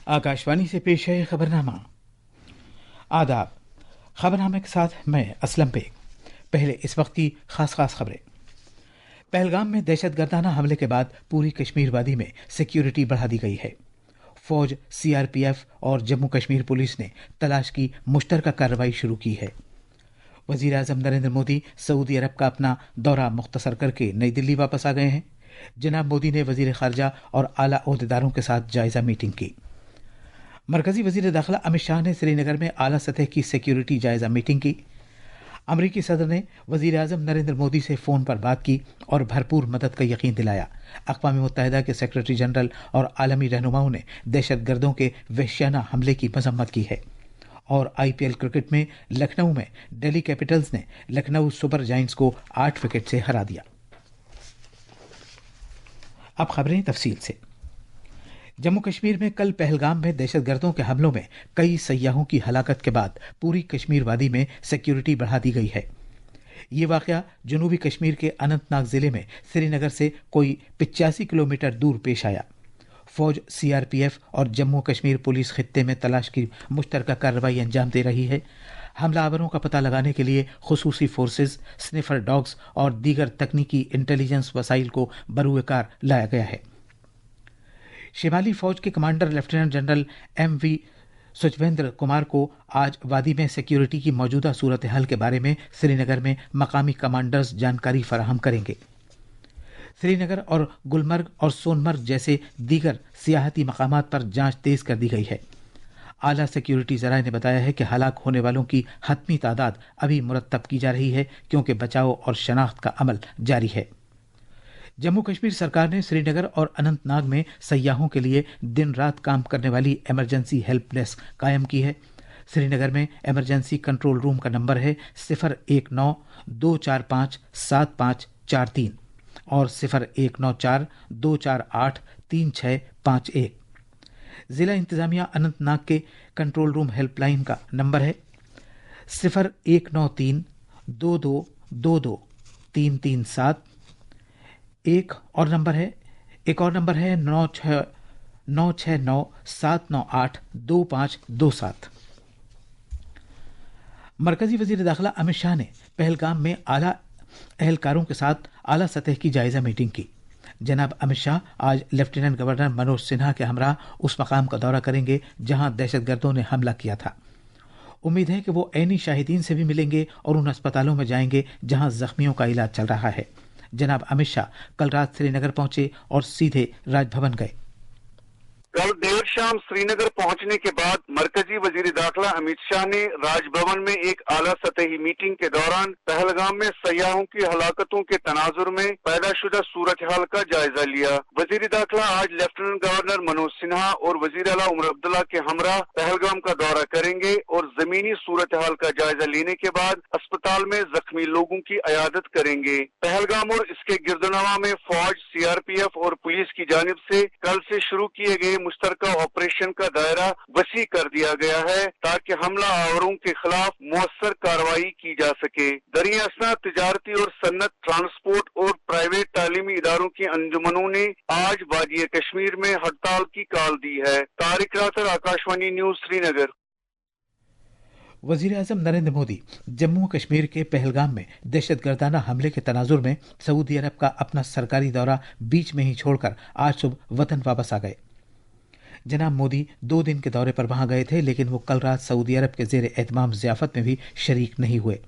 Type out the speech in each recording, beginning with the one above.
आकाशवाणी से पेश है खबरनामा। आदाब। खबरनामे के साथ मैं असलम बेग। पहले इस वक्त की खास खबरें। पहलगाम में दहशतगर्दाना हमले के बाद पूरी कश्मीर वादी में सिक्योरिटी बढ़ा दी गई है। फौज, सीआरपीएफ और जम्मू कश्मीर पुलिस ने तलाश की मुश्तरका कार्रवाई शुरू की है। वजीर आजम नरेंद्र मोदी सऊदी अरब का अपना दौरा मुख्तसर करके नई दिल्ली वापस आ गए हैं। जनाब मोदी ने वजीर खारजा और आला ओहदेदारों के साथ जायजा मीटिंग की। मरकजी वजीर दाखिला अमित शाह ने श्रीनगर में आला सतह की सिक्योरिटी जायजा मीटिंग की। अमरीकी सदर ने वजीर आजम नरेंद्र मोदी से फोन पर बात की और भरपूर मदद का यकीन दिलाया। अक़वाम मुत्तहिदा के सेक्रेटरी जनरल और आलमी रहनुमाओं ने दहशतगर्दों के वहशियाना हमले की मजम्मत की है। और आईपीएल क्रिकेट में लखनऊ में दिल्ली कैपिटल्स ने लखनऊ सुपर जायंट्स को 8 विकेट से हरा दिया। अब खबरें तफसील से। जम्मू कश्मीर में कल पहलगाम में दहशतगर्दों के हमलों में कई सयाहों की हलाकत के बाद पूरी कश्मीर वादी में सिक्योरिटी बढ़ा दी गई है। ये वाकया जनूबी कश्मीर के अनंतनाग जिले में श्रीनगर से कोई 85 किलोमीटर दूर पेश आया। फौज, सीआरपीएफ और जम्मू कश्मीर पुलिस खित्ते में तलाश की मुश्तरका कार्रवाई अंजाम दे रही है। हमलावरों का पता लगाने के लिए खुसूसी फोर्सेज, स्निफर डॉग्स और दीगर तकनीकी इंटेलिजेंस वसाइल को बरूएकार लाया गया है। शिमाली फौज के commander lieutenant general M V. Suchvendra Kumar को आज वादी में सिक्योरिटी की मौजूदा सूरत हाल के बारे में श्रीनगर में मकामी कमांडर्स जानकारी फराहम करेंगे। श्रीनगर और गुलमर्ग और सोनमर्ग जैसे दीगर सियाहती मकामात पर जांच तेज कर दी गई है। आला सिक्योरिटी जराये ने बताया है कि हलाक होने वालों की हतमी तादाद अभी मुरत्तब की जा रही है, क्योंकि बचाव और शनाख्त का अमल जारी है। जम्मू कश्मीर सरकार ने श्रीनगर और अनंतनाग में सयाहों के लिए दिन रात काम करने वाली इमरजेंसी हेल्प डेस्क कायम की है। श्रीनगर में इमरजेंसी कंट्रोल रूम का नंबर है 019-245-7543 और 0194-248-3651। जिला इंतजामिया अनंतनाग के कंट्रोल रूम हेल्पलाइन का नंबर है 0193-2222-337। एक और नंबर है 9697982527। मरकजी वजीर दाखिला अमित शाह ने पहलगाम में आला एहलकारों के साथ आला सतह की जायजा मीटिंग की। जनाब अमित शाह आज लेफ्टिनेंट गवर्नर मनोज सिन्हा के हमरा उस मकाम का दौरा करेंगे जहां दहशतगर्दों ने हमला किया था। उम्मीद है कि वो ऐनी शाहिदीन से भी मिलेंगे और उन अस्पतालों में जाएंगे जहां जख्मियों का इलाज चल रहा है। जनाब अमित शाह कल रात श्रीनगर पहुंचे और सीधे राजभवन गए। कल देर शाम श्रीनगर पहुंचने के बाद मरकजी वजीर दाखिला अमित शाह ने राजभवन में एक आला सतही मीटिंग के दौरान पहलगाम में सयाहों की हलाकतों के तनाजुर में पैदाशुदा सूरत हाल का जायजा लिया। वजीर दाखिला आज लेफ्टिनेंट गवर्नर मनोज सिन्हा और वजीर आला उमर अब्दुल्ला के हमरा पहलगाम का दौरा करेंगे और जमीनी सूरत हाल का जायजा लेने के बाद अस्पताल में जख्मी लोगों की अयादत करेंगे। पहलगाम और इसके गिरदोनवा में फौज, सीआरपीएफ और पुलिस की जानिब से कल से शुरू किए गए मुश्तरका ऑपरेशन का दायरा वसी कर दिया गया है ताकि हमला आवरों के खिलाफ मुअस्सर कार्रवाई की जा सके। दरिया असना, तिजारती और सन्नत, ट्रांसपोर्ट और प्राइवेट तालीमी इदारों की अंजुमनों ने आज वादी कश्मीर में हड़ताल की कॉल दी है। तारिक रातर, आकाशवाणी न्यूज, श्रीनगर। वजीर आजम नरेंद्र मोदी जम्मू कश्मीर के पहलगाम में दहशतगर्दाना हमले के तनाजुर में सऊदी अरब का अपना सरकारी दौरा बीच में ही छोड़कर आज सुबह वतन वापस आ गए। जनाब मोदी 2 दिन के दौरे पर वहां गए थे, लेकिन वो कल रात सऊदी अरब के जेर एहतमाम ज़ियाफत में भी शरीक नहीं हुए।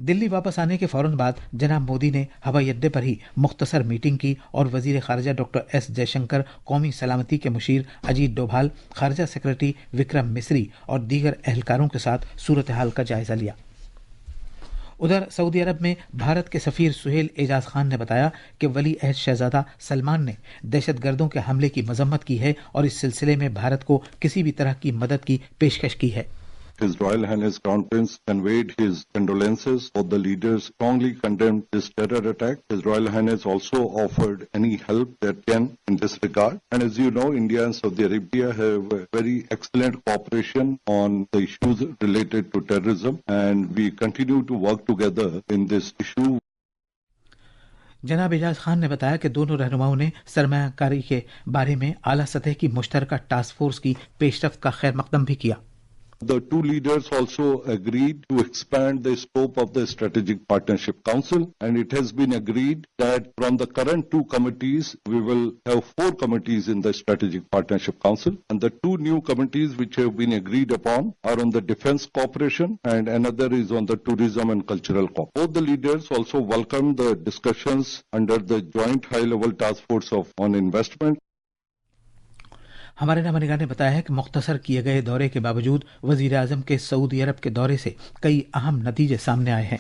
दिल्ली वापस आने के फौरन बाद जनाब मोदी ने हवाई अड्डे पर ही मुख्तसर मीटिंग की और वजीर खारजा डॉक्टर एस जयशंकर, कौमी सलामती के मुशीर अजीत डोभाल, खारजा सेक्रेटरी विक्रम मिस्री और दीगर एहलकारों के साथ सूरत हाल का जायजा लिया। उधर सऊदी अरब में भारत के सफीर सुहेल एजाज खान ने बताया कि वली अहद शहजादा सलमान ने दहशतगर्दों के हमले की मजम्मत की है और इस सिलसिले में भारत को किसी भी तरह की मदद की पेशकश की है। His Royal Highness Crown Prince conveyed his condolences. Both the leaders strongly condemned this terror attack. His Royal Highness also offered any help that can in this regard. And as you know, India and Saudi Arabia have very excellent cooperation on the issues related to terrorism, and we continue to work together in this issue. जनाब एजाज खान ने बताया कि दोनों रहनुमाओं ने सरमायाकारी के बारे में आला सतह की मुश्तरका टास्क फोर्स की पेशरफ्त का खैर मकदम भी किया। The two leaders also agreed to expand the scope of the Strategic Partnership Council, and it has been agreed that from the current 2 committees, we will have 4 committees in the Strategic Partnership Council, and the 2 new committees which have been agreed upon are on the defense cooperation and another is on the tourism and cultural cooperation. Both the leaders also welcomed the discussions under the Joint High-Level Task Force on Investment. हमारे नामनिगार ने बताया है कि मुख्तसर किए गए दौरे के बावजूद वजीर आजम के सऊदी अरब के दौरे से कई अहम नतीजे सामने आए हैं।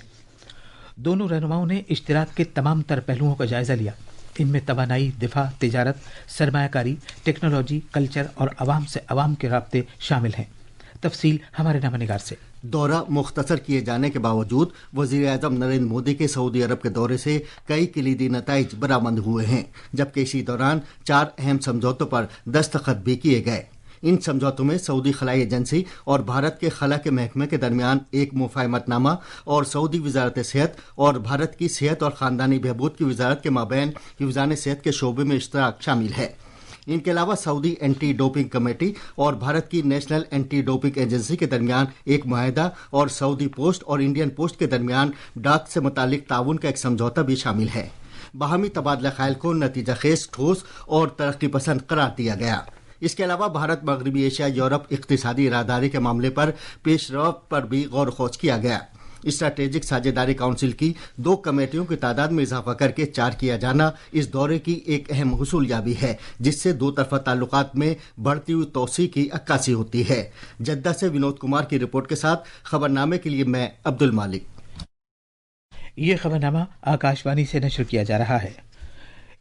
दोनों रहनुमाओं ने इश्तिराक के तमाम तर पहलुओं का जायजा लिया। इनमें तवानाई, दिफा, तिजारत, सरमायाकारी, टेक्नोलॉजी, कल्चर और अवाम से अवाम के राब्ते शामिल हैं। तफसील हमारे नामनिगार से। दौरा मुख्तसर किए जाने के बावजूद वजीर आजम नरेंद्र मोदी के सऊदी अरब के दौरे से कई कलीदी नताइज बरामद हुए हैं, जबकि इसी दौरान 4 अहम समझौतों पर दस्तखत भी किए गए। इन समझौतों में सऊदी खलाई एजेंसी और भारत के खला के महकमे के दरमियान एक मुफाहमतनामा और सऊदी वजारत सेहत और भारत की सेहत और खानदानी बहबूद की वजारत के माबैन हिफ्ज़ान सेहत के शोबे में इश्तराक शामिल है। इनके अलावा सऊदी एंटी डोपिंग कमेटी और भारत की नेशनल एंटी डोपिंग एजेंसी के दरमियान एक मुआहदा और सऊदी पोस्ट और इंडियन पोस्ट के दरमियान डाक से मुतालिक ताउन का एक समझौता भी शामिल है। बाहमी तबादला ख्याल को नतीजा खेज, ठोस और तरक्की पसंद करार दिया गया। इसके अलावा भारत मगरबी एशिया यूरोप इक्तिसादी राहदारी के मामले पर पेशरफ्त पर भी गौर खोज किया गया। स्ट्रैटेजिक साझेदारी काउंसिल की 2 कमेटियों की तादाद में इजाफा करके 4 किया जाना इस दौरे की एक अहम हुसूलियाबी है, जिससे 2 तरफा ताल्लुकात में बढ़ती हुई तोसी की अक्कासी होती है। जद्दा से विनोद कुमार की रिपोर्ट के साथ खबरनामे के लिए मैं अब्दुल मालिक। ये खबरनामा आकाशवाणी से नशर किया जा रहा है।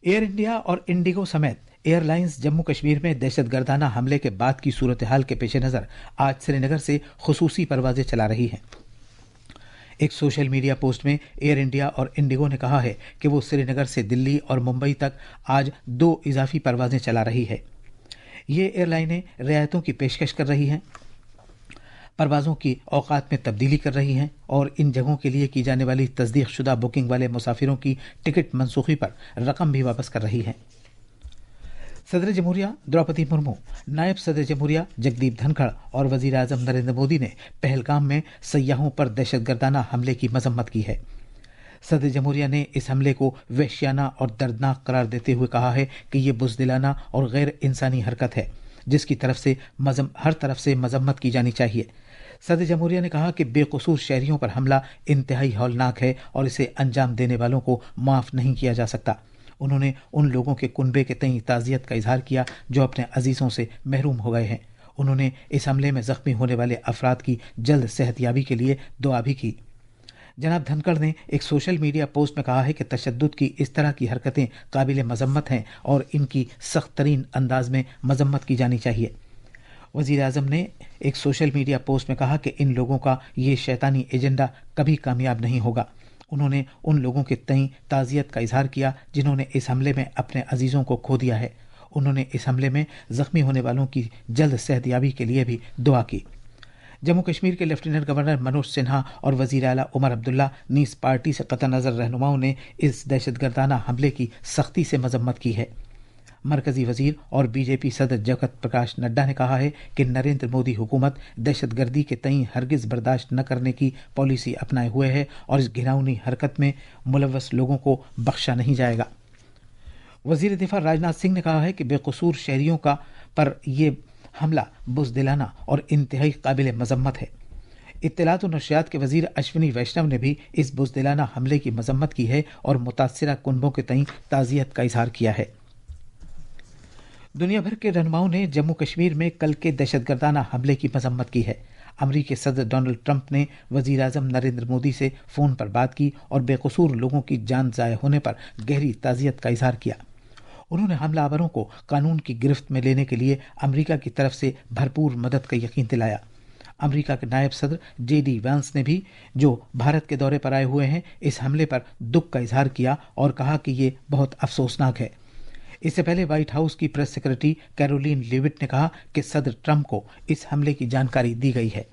एयर इंडिया और इंडिगो समेत एयरलाइंस जम्मू कश्मीर में दहशतगर्दाना हमले के बाद की सूरत हाल के पेश नज़र आज श्रीनगर से खुसूसी परवाजें चला रही हैं। एक सोशल मीडिया पोस्ट में एयर इंडिया और इंडिगो ने कहा है कि वो श्रीनगर से दिल्ली और मुंबई तक आज 2 इजाफी परवाजें चला रही है। ये एयरलाइनें रियायतों की पेशकश कर रही हैं, परवाज़ों की औकात में तब्दीली कर रही हैं और इन जगहों के लिए की जाने वाली तस्दीक शुदा बुकिंग वाले मुसाफिरों की टिकट मनसूखी पर रकम भी वापस कर रही हैं। सदर जमहूरिया द्रौपदी मुर्मू, नायब सदर जमहूरिया जगदीप धनखड़ और वजीर आजम नरेंद्र मोदी ने पहलगाम में सयाहों पर दहशतगर्दाना हमले की मजम्मत की है। सदर जमहूरिया ने इस हमले को वहशियाना और दर्दनाक करार देते हुए कहा है कि ये बुज़दिलाना और गैर इंसानी हरकत है, जिसकी हर तरफ से मजम्मत की जानी चाहिए। सदर जमहूरिया ने कहा कि बेकसूर शहरियों पर हमला इंतहाई हौलनाक है और इसे अंजाम देने वालों को माफ़ नहीं किया जा सकता। उन्होंने उन लोगों के कुनबे के तई ताज़ियत का इजहार किया जो अपने अजीज़ों से महरूम हो गए हैं। उन्होंने इस हमले में ज़ख्मी होने वाले अफराद की जल्द सेहतयाबी के लिए दुआ भी की। जनाब धनखड़ ने एक सोशल मीडिया पोस्ट में कहा है कि तशद्दुद की इस तरह की हरकतें काबिल मजम्मत हैं और इनकी सख्त तरीन अंदाज में मजम्मत की जानी चाहिए। वज़ीर आज़म ने एक सोशल मीडिया पोस्ट में कहा कि इन लोगों का ये शैतानी एजेंडा कभी कामयाब नहीं होगा। उन्होंने उन लोगों के तई ताज़ियत का इजहार किया जिन्होंने इस हमले में अपने अजीज़ों को खो दिया है। उन्होंने इस हमले में ज़ख्मी होने वालों की जल्द सेहतयाबी के लिए भी दुआ की। जम्मू कश्मीर के लेफ्टिनेंट गवर्नर मनोज सिन्हा और वज़ीर आला उमर अब्दुल्ला नीस पार्टी से कतई नज़र रहनुमाओं ने इस दहशतगर्दाना हमले की सख्ती से मजम्मत की है। मरकजी वजीर और बीजेपी सदर जगत प्रकाश नड्डा ने कहा है कि नरेंद्र मोदी हुकूमत दहशतगर्दी के तई हरगिज बर्दाश्त न करने की पॉलिसी अपनाए हुए है और इस घिनौनी हरकत में मुलव्वस लोगों को बख्शा नहीं जाएगा। वजीर दिफा राजनाथ सिंह ने कहा है कि बेकसूर शहरियों का पर यह हमला बुज़दिलाना और इंतहाई काबिल मजम्मत है। इत्तलात और नशरियात के वजीर अश्विनी वैष्णव ने भी इस बुज़दिलाना हमले की मजम्मत की है और मुतासिरा कुनबों के तई ताज़ियत का इजहार किया है। दुनिया भर के रहनुमाओं ने जम्मू कश्मीर में कल के दहशतगर्दाना हमले की मजम्मत की है। अमरीकी सदर डोनाल्ड ट्रंप ने वजीर आजम नरेंद्र मोदी से फ़ोन पर बात की और बेकसूर लोगों की जान ज़ाया होने पर गहरी ताज़ियत का इजहार किया। उन्होंने हमलावरों को कानून की गिरफ्त में लेने के लिए अमरीका की तरफ से भरपूर मदद का यकीन दिलाया। अमरीका के नायब सदर JD वैंस ने भी, जो भारत के दौरे पर आए हुए हैं, इस हमले पर दुख का इजहार किया और कहा कि ये बहुत अफसोसनाक है। इससे पहले व्हाइट हाउस की प्रेस सेक्रेटरी कैरोलिन लेविट ने कहा कि सदर ट्रंप को इस हमले की जानकारी दी गई है।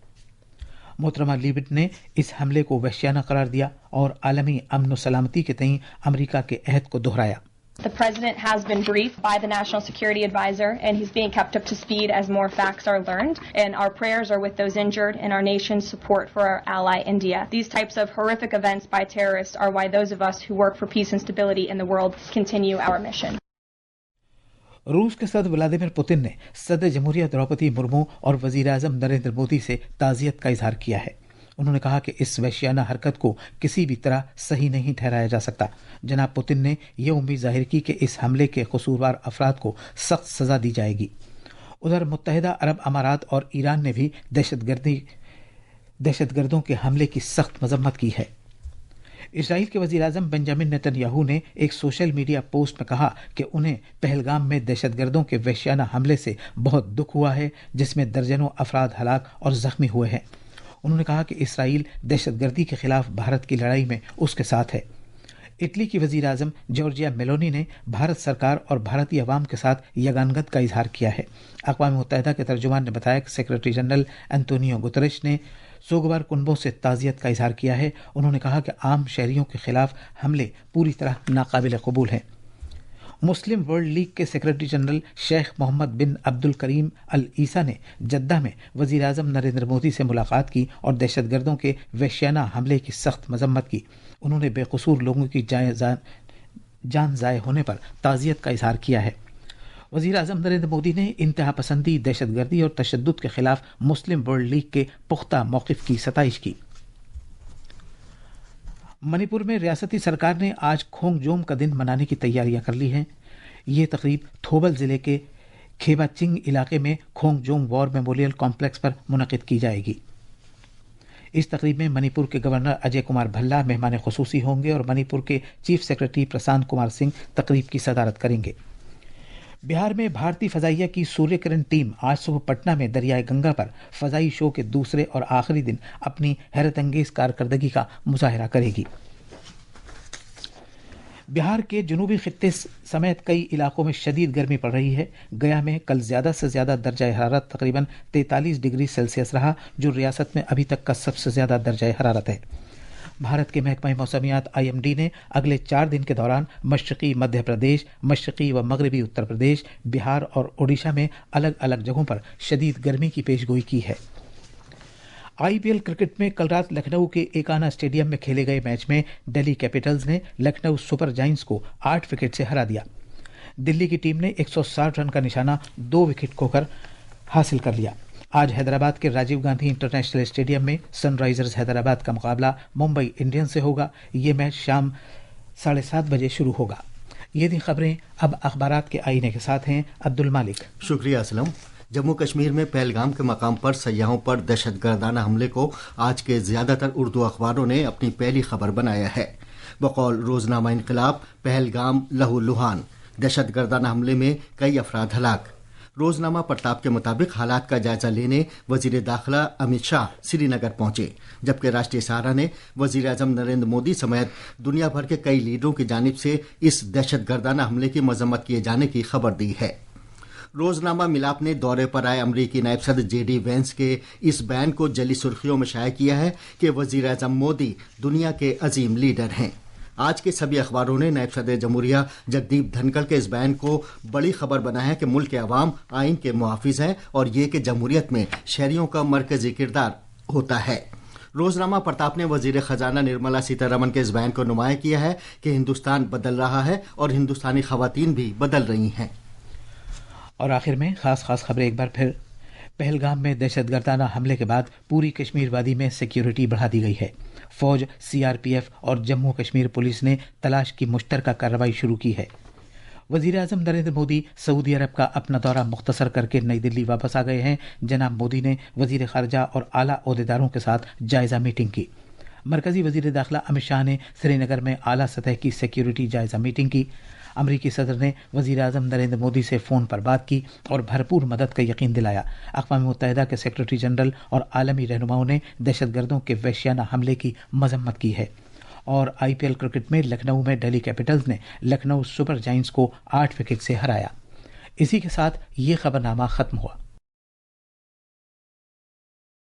मोहतरमा लीविट ने इस हमले को वहशियाना करार दिया और आलमी अमन और सलामती के तईं अमेरिका के अहद को दोहराया। The President has been briefed by the National Security Advisor, and he's being kept up to speed as more facts are learned. And our prayers are with those injured and our nation's support for our ally, India. These types of horrific events by terrorists are why those of us who work for peace and stability in the world continue our mission. रूस के सदर Vladimir Putin ने सदर जमहूरिया द्रौपदी मुर्मू और वजीर आजम नरेंद्र मोदी से ताज़ियत का इजहार किया है। उन्होंने कहा कि इस वहशियाना हरकत को किसी भी तरह सही नहीं ठहराया जा सकता। जनाब पुतिन ने यह उम्मीद जाहिर की कि इस हमले के कसूरवार अफराद को सख्त सजा दी जाएगी। उधर मुत्तहिदा अरब अमारात और ईरान ने भी दहशतगर्दों के हमले की सख्त मजम्मत की है। इसराइल के वजीर आजम बेंजामिन नेतन्याहू ने एक सोशल मीडिया पोस्ट में कहा कि उन्हें पहलगाम में दहशतगर्दों के वहशियाना हमले से बहुत दुख हुआ है, जिसमें दर्जनों अफराद हलाक और जख्मी हुए हैं। उन्होंने कहा कि इसराइल दहशतगर्दी के खिलाफ भारत की लड़ाई में उसके साथ है। इटली की वजीर आजम जॉर्जिया मेलोनी ने भारत सरकार और भारतीय अवाम के साथ यगानगत का इजहार किया है। अक़वाम मुत्तहिदा के तर्जुमान ने बताया कि सेक्रेटरी जनरल एंटोनियो गुतरेश ने सोगवार कुनबों से ताज़ियत का इजहार किया है। उन्होंने कहा कि आम शहरियों के खिलाफ हमले पूरी तरह नाकाबिल कबूल हैं। मुस्लिम वर्ल्ड लीग के सेक्रेटरी जनरल शेख मोहम्मद बिन अब्दुल करीम अल ईसा ने जद्दा में वजीर आजम नरेंद्र मोदी से मुलाकात की और दहशतगर्दों के वहशियाना हमले की सख्त मजम्मत की। उन्होंने बेकसूर लोगों की जान ज़ाय होने पर ताज़ियत का इजहार किया है। वजीर आजम नरेंद्र मोदी ने इंतहा पसंदी, दहशतगर्दी और तशद्दुद के खिलाफ मुस्लिम वर्ल्ड लीग के पुख्ता मौक़िफ़ की सताइश की। मणिपुर में रियासती सरकार ने आज खोंगजोम का दिन मनाने की तैयारियां कर ली हैं। ये तकरीब थोबल जिले के खेबाचिंग इलाके में खोंगजोम वॉर मेमोरियल कॉम्प्लेक्स पर मुनक़िद की जाएगी। इस तकरीब में मणिपुर के गवर्नर अजय कुमार भल्ला मेहमान ख़ुसूसी होंगे और मणिपुर के चीफ सेक्रेटरी प्रशांत कुमार सिंह तकरीब की सदारत करेंगे। बिहार में भारतीय फ़ज़ाइया की सूर्य किरण टीम आज सुबह पटना में दरियाए गंगा पर फ़ज़ाई शो के दूसरे और आखिरी दिन अपनी हैरत अंगेज़ कारकर्दगी का मुजाहिरा करेगी। बिहार के जनूबी खित्ते समेत कई इलाकों में शदीद गर्मी पड़ रही है। गया में कल ज़्यादा से ज़्यादा दर्जा हरारत तकरीबन 43 डिग्री सेल्सियस रहा, जो रियासत में अभी तक का सबसे ज़्यादा दर्जा हरारत है। भारत के महकमा मौसमियात IMD ने अगले 4 दिन के दौरान मशरक़ी मध्य प्रदेश, मशरक़ी व मगरबी उत्तर प्रदेश, बिहार और ओडिशा में अलग अलग जगहों पर शदीद गर्मी की पेशगोई की है। IPL क्रिकेट में कल रात लखनऊ के एकाना स्टेडियम में खेले गए मैच में दिल्ली कैपिटल्स ने लखनऊ सुपर जायंट्स को 8 विकेट से हरा दिया। दिल्ली की टीम ने 160 रन का निशाना 2 विकेट खोकर हासिल कर लिया। आज हैदराबाद के राजीव गांधी इंटरनेशनल स्टेडियम में सनराइजर्स हैदराबाद का मुकाबला मुंबई इंडियंस से होगा। ये मैच शाम 7:30 बजे शुरू होगा। ये थी खबरें। अब अखबारात के आईने के साथ हैं अब्दुल मालिक। शुक्रिया असलम। जम्मू कश्मीर में पहलगाम के मकाम पर सयाहों पर दहशतगर्दाना हमले को आज के ज्यादातर उर्दू अखबारों ने अपनी पहली खबर बनाया है। बकौल रोजनामा इनकलाब, पहलगाम लहूलुहान, दहशतगर्दाना हमले में कई अफराद हलाक। रोजनामा प्रताप के मुताबिक हालात का जायजा लेने वजीर दाखिला अमित शाह श्रीनगर पहुंचे, जबकि राष्ट्रीय सहारा ने वजीर आजम नरेंद्र मोदी समेत दुनिया भर के कई लीडरों की जानिब से इस दहशतगर्दाना हमले की मजम्मत किए जाने की खबर दी है। रोजनामा मिलाप ने दौरे पर आए अमरीकी नायब सदर JD वेंस के इस बयान को जली सुर्खियों में शाया किया है कि वजीर आजम मोदी दुनिया के अजीम लीडर हैं। आज के सभी अखबारों ने नायब सदर जमहूरिया जगदीप धनखड़ के इस बयान को बड़ी खबर बनाया है कि मुल्क के अवाम आइन के मुहाफिज हैं और ये कि जमहूरियत में शहरियों का मरकजी किरदार होता है। रोजनामा प्रताप ने वजीर खजाना निर्मला सीतारमन के इस बयान को नुमाया किया है कि हिंदुस्तान बदल रहा है और हिंदुस्तानी खवातीन भी बदल रही हैं। और आखिर में खास खबरें एक बार फिर। पहलगाम में दहशतगर्दाना हमले के बाद पूरी कश्मीर वादी में सिक्योरिटी बढ़ा दी गई है। फौज, CRPF और जम्मू कश्मीर पुलिस ने तलाश की मुश्तरका कार्रवाई शुरू की है। वजीर आजम नरेंद्र मोदी सऊदी अरब का अपना दौरा मुख्तसर करके नई दिल्ली वापस आ गए हैं। जनाब मोदी ने वजीर खारजा और आला ओहदेदारों के साथ जायजा मीटिंग की। मरकजी वजीर दाखिला अमित शाह ने श्रीनगर में आला सतह की सिक्योरिटी जायजा मीटिंग की। अमरीकी सदर ने वजीर आजम नरेंद्र मोदी से फ़ोन पर बात की और भरपूर मदद का यकीन दिलाया। अक़वाम मुत्तहिदा के सेक्रेटरी जनरल और आलमी रहनुमाओं ने दहशतगर्दों के वहशियाना हमले की मजम्मत की है। और IPL क्रिकेट में लखनऊ में दिल्ली कैपिटल्स ने लखनऊ सुपर जायंट्स को 8 विकेट से हराया। इसी के साथ ये खबरनामा ख़त्म हुआ।